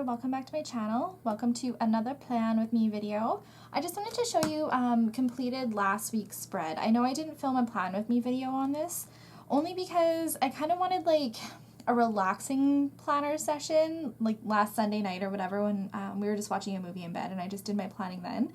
Welcome back to my channel. Welcome to another plan with me video. I just wanted to show you completed last week's spread. I know I didn't film a plan with me video on this only because I kind of wanted like a relaxing planner session like last Sunday night or whatever when we were just watching a movie in bed and I just did my planning then.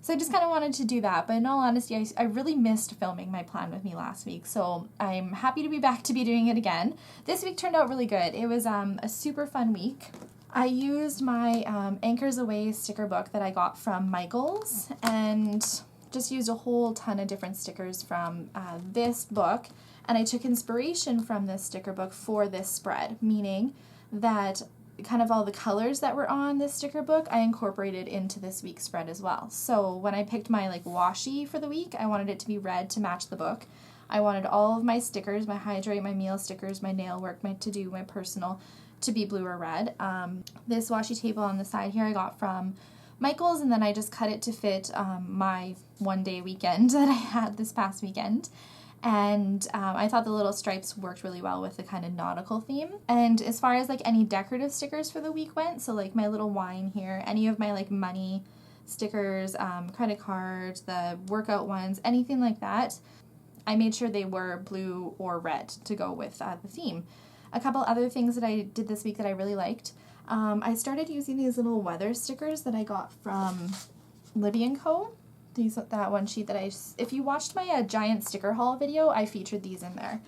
So I just kind of wanted to do that, but in all honesty, I really missed filming my plan with me last week, so I'm happy to be back to be doing it again. This week turned out really good. It was a super fun week. I used my Anchors Away sticker book that I got from Michael's and just used a whole ton of different stickers from this book, and I took inspiration from this sticker book for this spread, meaning that kind of all the colors that were on this sticker book I incorporated into this week's spread as well. So when I picked my like washi for the week, I wanted it to be red to match the book. I wanted all of my stickers, my hydrate, my meal stickers, my nail work, my to-do, my personal, to be blue or red. This washi table on the side here I got from Michael's, and then I just cut it to fit my one-day weekend that I had this past weekend. And I thought the little stripes worked really well with the kind of nautical theme. And as far as like any decorative stickers for the week went, so like my little wine here, any of my like money stickers, credit cards, the workout ones, anything like that, I made sure they were blue or red to go with the theme. A couple other things that I did this week that I really liked. I started using these little weather stickers that I got from Libby & Co. That one sheet that if you watched my giant sticker haul video, I featured these in there.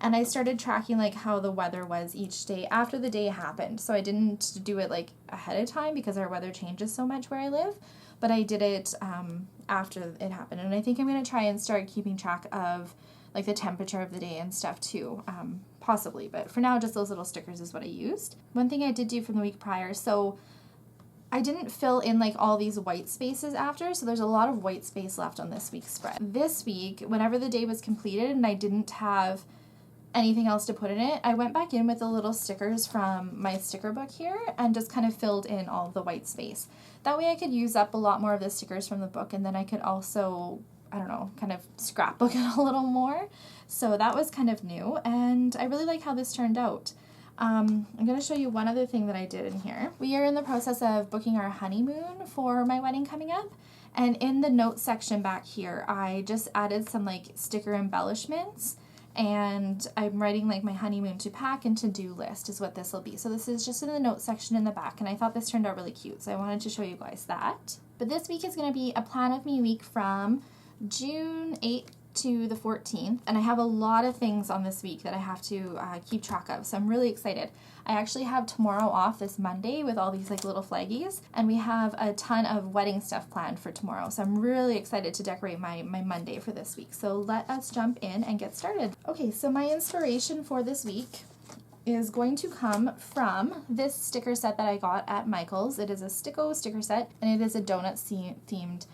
And I started tracking like how the weather was each day after the day happened. So I didn't do it like ahead of time because our weather changes so much where I live, but I did it after it happened. And I think I'm going to try and start keeping track of like the temperature of the day and stuff too, possibly. But for now, just those little stickers is what I used. One thing I did do from the week prior, so I didn't fill in like all these white spaces after, so there's a lot of white space left on this week's spread. This week, whenever the day was completed and I didn't have anything else to put in it, I went back in with the little stickers from my sticker book here and just kind of filled in all the white space. That way I could use up a lot more of the stickers from the book, and then I could also, I don't know, kind of scrapbook it a little more. So that was kind of new, and I really like how this turned out. I'm going to show you one other thing that I did in here. We are in the process of booking our honeymoon for my wedding coming up, and in the notes section back here, I just added some like sticker embellishments, and I'm writing like my honeymoon to pack and to-do list is what this will be. So this is just in the notes section in the back, and I thought this turned out really cute, so I wanted to show you guys that. But this week is going to be a plan with me week from June 8th to the 14th, and I have a lot of things on this week that I have to keep track of, so I'm really excited. I actually have tomorrow off this Monday with all these like little flaggies, and we have a ton of wedding stuff planned for tomorrow, so I'm really excited to decorate my Monday for this week. So let us jump in and get started. Okay, so my inspiration for this week is going to come from this sticker set that I got at Michael's. It is a Sticko sticker set, and it is a donut themed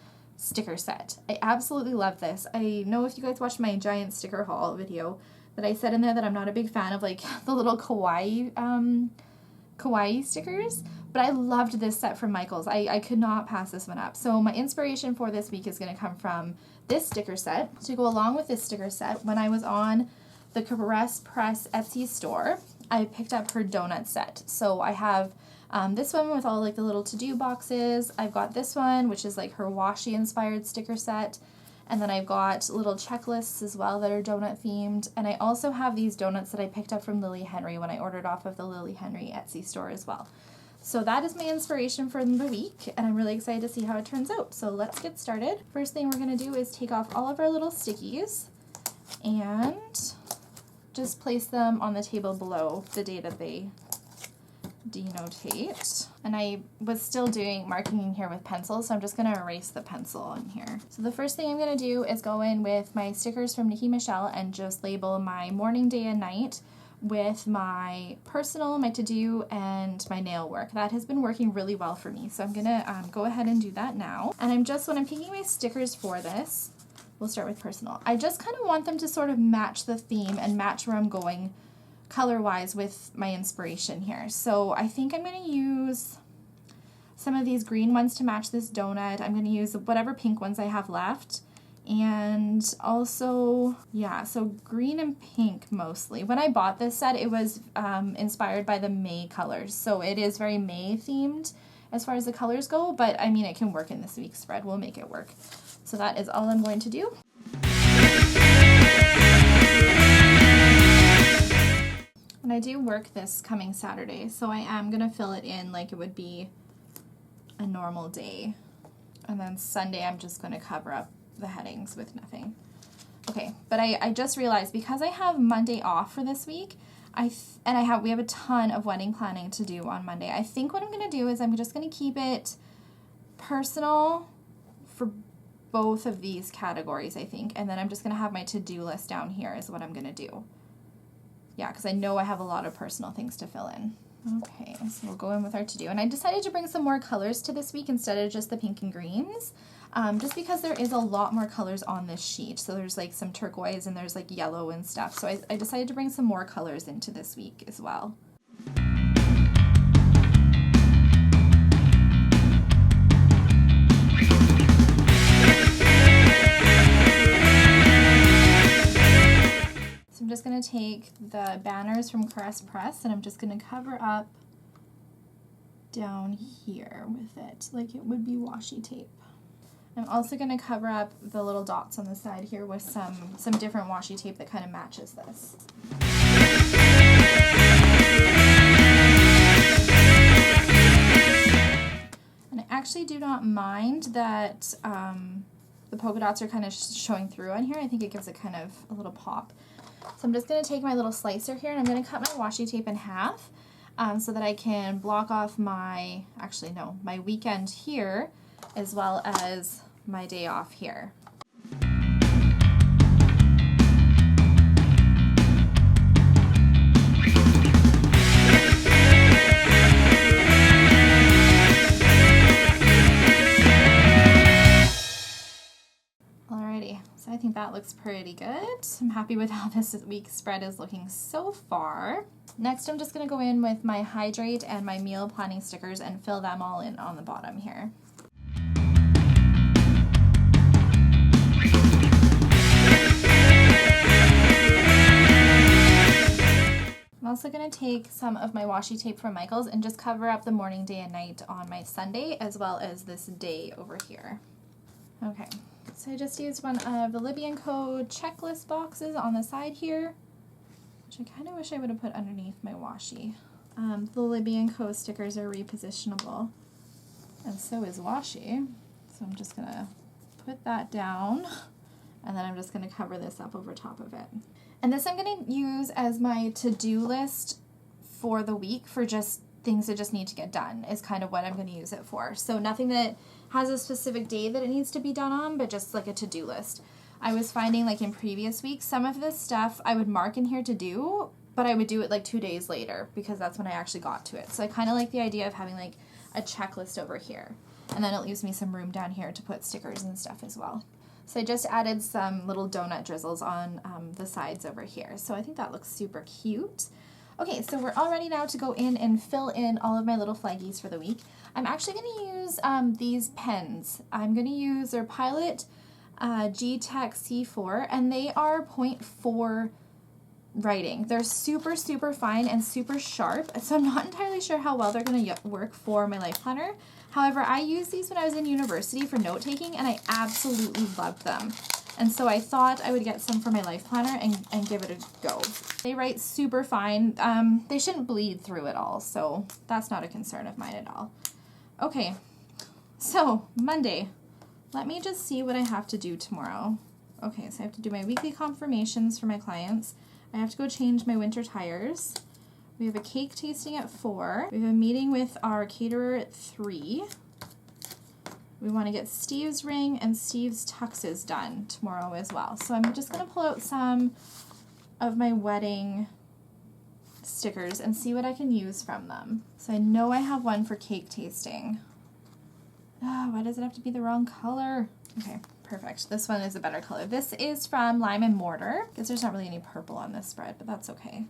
sticker set. I absolutely love this. I know if you guys watched my giant sticker haul video that I said in there that I'm not a big fan of like the little kawaii stickers, but I loved this set from Michael's. I could not pass this one up. So my inspiration for this week is going to come from this sticker set. To go along with this sticker set, when I was on the Caress Press Etsy store, I picked up her donut set. So I have this one with all like the little to-do boxes. I've got this one, which is like her washi inspired sticker set. And then I've got little checklists as well that are donut themed. And I also have these donuts that I picked up from Lily Henry when I ordered off of the Lily Henry Etsy store as well. So that is my inspiration for the week, and I'm really excited to see how it turns out. So let's get started. First thing we're going to do is take off all of our little stickies and just place them on the table below the day that they denotate. And I was still doing marking in here with pencils, so I'm just going to erase the pencil in here. So the first thing I'm going to do is go in with my stickers from Nikki Michelle and just label my morning, day, and night with my personal, my to-do, and my nail work. That has been working really well for me, so I'm going to go ahead and do that now. And when I'm picking my stickers for this, we'll start with personal. I just kind of want them to sort of match the theme and match where I'm going color-wise with my inspiration here. So I think I'm going to use some of these green ones to match this donut. I'm going to use whatever pink ones I have left. And also, yeah, so green and pink mostly. When I bought this set, it was inspired by the May colors. So it is very May themed as far as the colors go, but I mean, it can work in this week's spread. We'll make it work. So that is all I'm going to do. And I do work this coming Saturday, so I am going to fill it in like it would be a normal day. And then Sunday, I'm just going to cover up the headings with nothing. Okay, but I just realized because I have Monday off for this week, we have a ton of wedding planning to do on Monday. I think what I'm going to do is I'm just going to keep it personal for both of these categories, I think, and then I'm just going to have my to-do list down here is what I'm going to do. Yeah, because I know I have a lot of personal things to fill in. Okay, so we'll go in with our to-do. And I decided to bring some more colors to this week instead of just the pink and greens, just because there is a lot more colors on this sheet. So there's like some turquoise and there's like yellow and stuff. So I decided to bring some more colors into this week as well. So I'm just going to take the banners from Caress Press and I'm just going to cover up down here with it like it would be washi tape. I'm also going to cover up the little dots on the side here with some different washi tape that kind of matches this. And I actually do not mind that the polka dots are kind of showing through on here. I think it gives it kind of a little pop. So I'm just going to take my little slicer here and I'm going to cut my washi tape in half so that I can block off my weekend here as well as my day off here. Alrighty, so I think that looks pretty good. I'm happy with how this week's spread is looking so far. Next, I'm just going to go in with my Hydrate and my meal planning stickers and fill them all in on the bottom here. I'm also going to take some of my washi tape from Michael's and just cover up the morning, day, and night on my Sunday as well as this day over here. Okay, so I just used one of the Libby & Co. checklist boxes on the side here, which I kind of wish I would have put underneath my washi. The Libby & Co. stickers are repositionable, and so is washi. So I'm just going to put that down, and then I'm just going to cover this up over top of it. And this I'm going to use as my to-do list for the week for just things that just need to get done is kind of what I'm going to use it for. So nothing that has a specific day that it needs to be done on, but just like a to-do list. I was finding like in previous weeks, some of this stuff I would mark in here to do, but I would do it like 2 days later because that's when I actually got to it. So I kind of like the idea of having like a checklist over here. And then it leaves me some room down here to put stickers and stuff as well. So I just added some little donut drizzles on the sides over here. So I think that looks super cute. Okay, so we're all ready now to go in and fill in all of my little flaggies for the week. I'm actually going to use these pens. I'm going to use their Pilot G-Tech C4, and they are 0.4 writing. They're super, super fine and super sharp, so I'm not entirely sure how well they're going to work for my life planner. However, I used these when I was in university for note-taking, and I absolutely loved them. And so I thought I would get some for my life planner and give it a go. They write super fine. They shouldn't bleed through at all, so that's not a concern of mine at all. Okay, so Monday. Let me just see what I have to do tomorrow. Okay, so I have to do my weekly confirmations for my clients. I have to go change my winter tires. We have a cake tasting at 4. We have a meeting with our caterer at 3. We want to get Steve's ring and Steve's tuxes done tomorrow as well. So I'm just going to pull out some of my wedding stickers and see what I can use from them. So I know I have one for cake tasting. Why does it have to be the wrong color? Okay, perfect. This one is a better color. This is from Lime and Mortar. I guess there's not really any purple on this spread, but that's okay.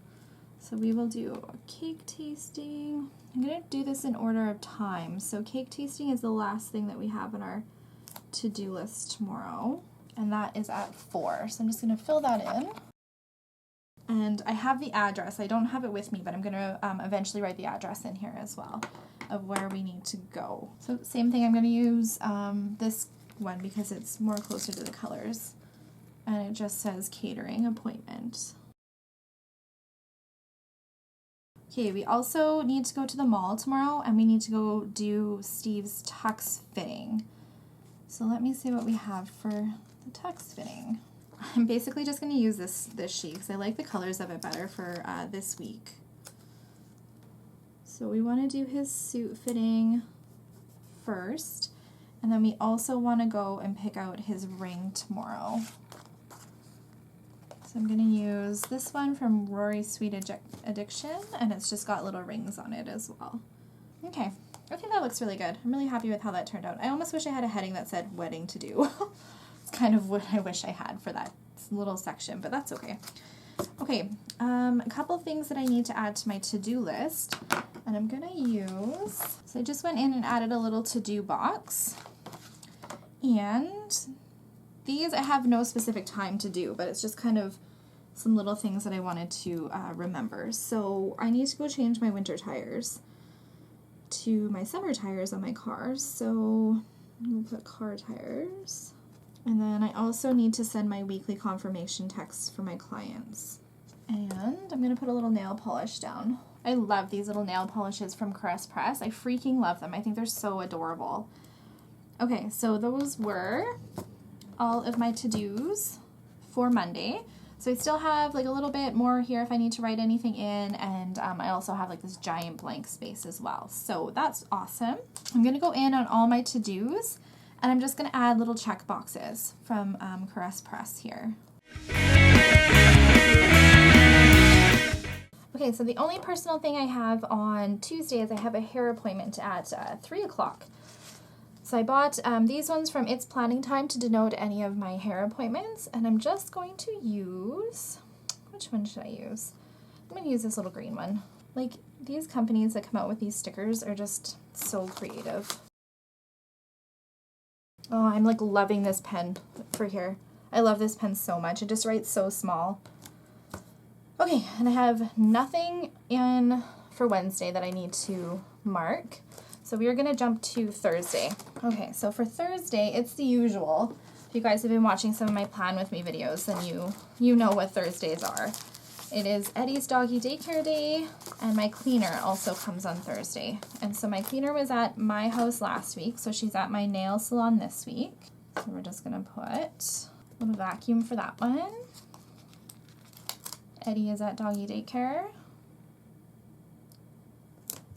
So we will do a cake tasting. I'm going to do this in order of time. So cake tasting is the last thing that we have on our to-do list tomorrow, and that is at 4. So I'm just going to fill that in. And I have the address. I don't have it with me, but I'm going to eventually write the address in here as well of where we need to go. So same thing, I'm going to use this one because it's more closer to the colors. And it just says catering appointment. Okay, we also need to go to the mall tomorrow, and we need to go do Steve's tux fitting. So let me see what we have for the tux fitting. I'm basically just going to use this sheet because I like the colors of it better for this week. So we want to do his suit fitting first, and then we also want to go and pick out his ring tomorrow. So I'm going to use this one from Rory's Sweet Addiction, and it's just got little rings on it as well. Okay, I think that looks really good. I'm really happy with how that turned out. I almost wish I had a heading that said wedding to do. It's kind of what I wish I had for that little section, but that's okay. Okay, a couple things that I need to add to my to-do list, and I'm going to use, so I just went in and added a little to-do box, and these I have no specific time to do, but it's just kind of some little things that I wanted to remember. So I need to go change my winter tires to my summer tires on my car. So I'm going to put car tires. And then I also need to send my weekly confirmation texts for my clients. And I'm going to put a little nail polish down. I love these little nail polishes from Caress Press. I freaking love them. I think they're so adorable. Okay, so those were all of my to-dos for Monday. So I still have like a little bit more here if I need to write anything in, and I also have like this giant blank space as well. So that's awesome. I'm going to go in on all my to-dos, and I'm just going to add little check boxes from Caress Press here. Okay, so the only personal thing I have on Tuesday is I have a hair appointment at 3 o'clock. So I bought these ones from It's Planning Time to denote any of my hair appointments, and I'm just going to use, which one should I use? I'm going to use this little green one. Like, these companies that come out with these stickers are just so creative. Oh, I'm like loving this pen for here. I love this pen so much. It just writes so small. Okay, and I have nothing in for Wednesday that I need to mark. So we are going to jump to Thursday. Okay, so for Thursday, it's the usual. If you guys have been watching some of my Plan With Me videos, then you know what Thursdays are. It is Eddie's doggy daycare day, and my cleaner also comes on Thursday. And so my cleaner was at my house last week, so she's at my nail salon this week. So we're just going to put a little vacuum for that one. Eddie is at doggy daycare.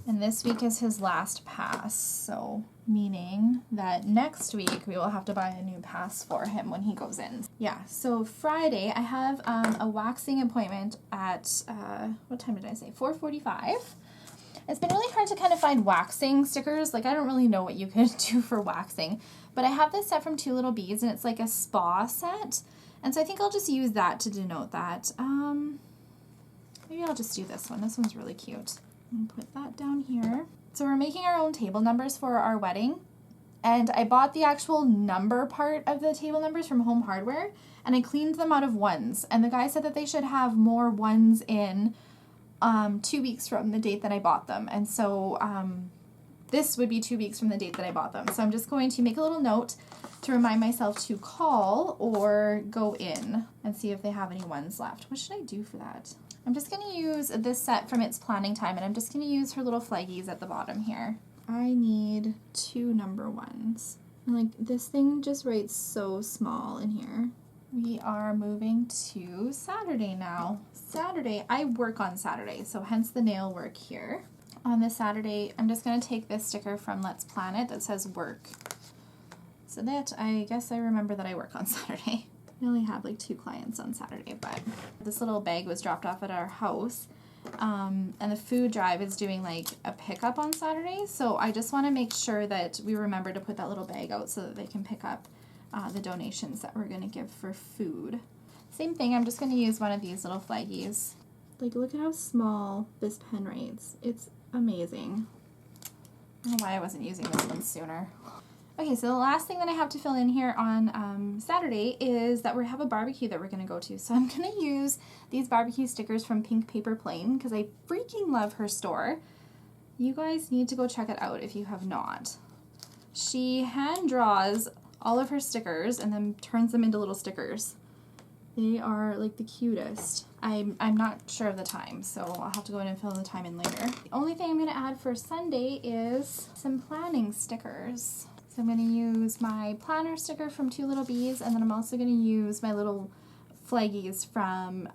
And this week is his last pass, so meaning that next week we will have to buy a new pass for him when he goes in. Yeah, so Friday I have a waxing appointment at, what time did I say? 4:45. It's been really hard to kind of find waxing stickers. Like, I don't really know what you could do for waxing, but I have this set from Two Little Bees, and it's like a spa set. And so I think I'll just use that to denote that. Maybe I'll just do this one. This one's really cute. And put that down here. So we're making our own table numbers for our wedding, and I bought the actual number part of the table numbers from Home Hardware, and I cleaned them out of ones, and the guy said that they should have more ones in 2 weeks from the date that I bought them, and so this would be 2 weeks from the date that I bought them. So I'm just going to make a little note to remind myself to call or go in and see if they have any ones left. What should I do for that? I'm just going to use this set from It's Planning Time, and I'm just going to use her little flaggies at the bottom here. I need 2 number ones. And like, this thing just writes so small in here. We are moving to Saturday now. Saturday, I work on Saturday, so hence the nail work here. On this Saturday, I'm just going to take this sticker from Let's Plan It that says work. So that, I guess I remember that I work on Saturday. I only have like 2 clients on Saturday, but this little bag was dropped off at our house, and the food drive is doing like a pickup on Saturday, so I just want to make sure that we remember to put that little bag out so that they can pick up the donations that we're going to give for food. Same thing, I'm just going to use one of these little flaggies. Like, look at how small this pen writes. It's amazing. I don't know why I wasn't using this one sooner. Okay, so the last thing that I have to fill in here on Saturday is that we have a barbecue that we're going to go to. So I'm going to use these barbecue stickers from Pink Paper Plain because I freaking love her store. You guys need to go check it out if you have not. She hand draws all of her stickers and then turns them into little stickers. They are like the cutest. I'm not sure of the time, so I'll have to go in and fill the time in later. The only thing I'm going to add for Sunday is some planning stickers. So I'm going to use my planner sticker from Two Little Bees, and then I'm also going to use my little flaggies from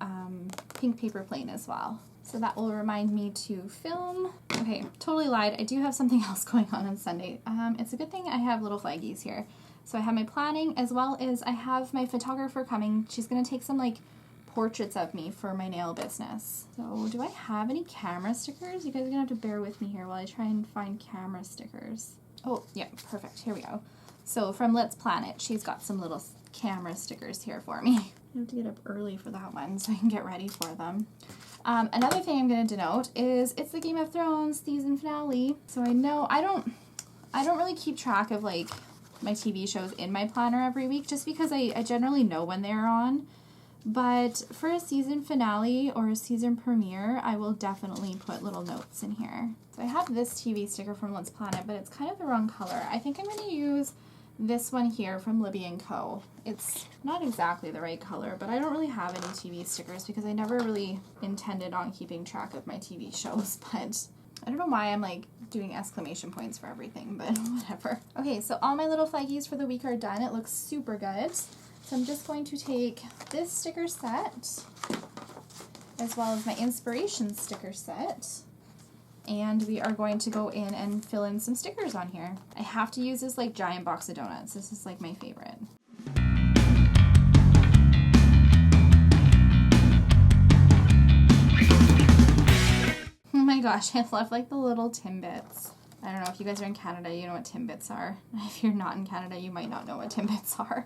Pink Paper Plain as well. So that will remind me to film. Okay, totally lied. I do have something else going on Sunday. It's a good thing I have little flaggies here. So I have my planning as well as I have my photographer coming. She's going to take some like portraits of me for my nail business. So do I have any camera stickers? You guys are going to have to bear with me here while I try and find camera stickers. Oh, yeah, perfect. Here we go. So from Let's Plan It, she's got some little camera stickers here for me. I have to get up early for that one so I can get ready for them. Another thing I'm going to denote is it's the Game of Thrones season finale. So I know I don't really keep track of like my TV shows in my planner every week just because I generally know when they're on. But for a season finale or a season premiere, I will definitely put little notes in here. So I have this TV sticker from Let's Plan It, but it's kind of the wrong color. I think I'm going to use this one here from Libby & Co. It's not exactly the right color, but I don't really have any TV stickers because I never really intended on keeping track of my TV shows, but I don't know why I'm like doing exclamation points for everything, but whatever. Okay, so all my little flaggies for the week are done. It looks super good. So I'm just going to take this sticker set as well as my inspiration sticker set, and we are going to go in and fill in some stickers on here. I have to use this like giant box of donuts. This is like my favorite. Oh my gosh, I love like the little Timbits. I don't know if you guys are in Canada, you know what Timbits are. If you're not in Canada, you might not know what Timbits are.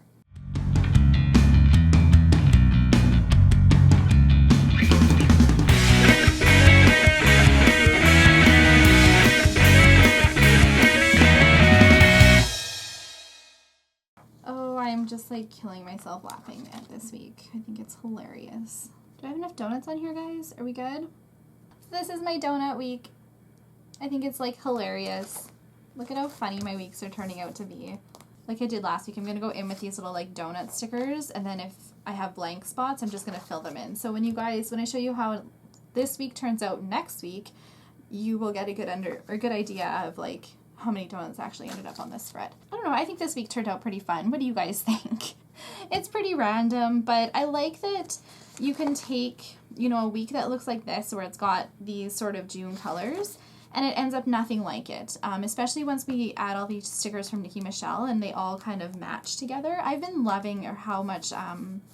I'm just like killing myself laughing at this week. I think it's hilarious. Do I have enough donuts on here, guys? Are we good? So this is my donut week. I think it's like hilarious. Look at how funny my weeks are turning out to be. Like I did last week, I'm going to go in with these little like donut stickers, and then if I have blank spots, I'm just going to fill them in. So when I show you how this week turns out next week, you will get a good idea of like how many donuts actually ended up on this spread. I don't know, I think this week turned out pretty fun. What do you guys think? It's pretty random, but I like that you can take, you know, a week that looks like this where it's got these sort of June colors and it ends up nothing like it, especially once we add all these stickers from Nikki Michelle and they all kind of match together. I've been loving how much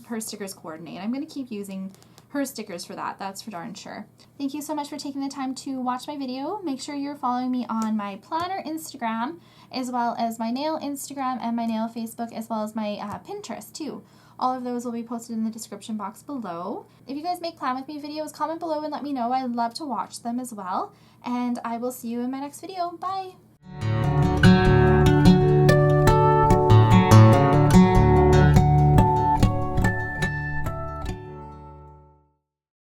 her stickers coordinate. I'm going to keep using her stickers for that's for darn sure. Thank you so much for taking the time to watch my video. Make sure you're following me on my planner Instagram, as well as my nail Instagram and my nail Facebook, as well as my Pinterest too. All of those will be posted in the description box below. If you guys make Plan With Me videos, comment below and let me know. I'd love to watch them as well. And I will see you in my next video. Bye!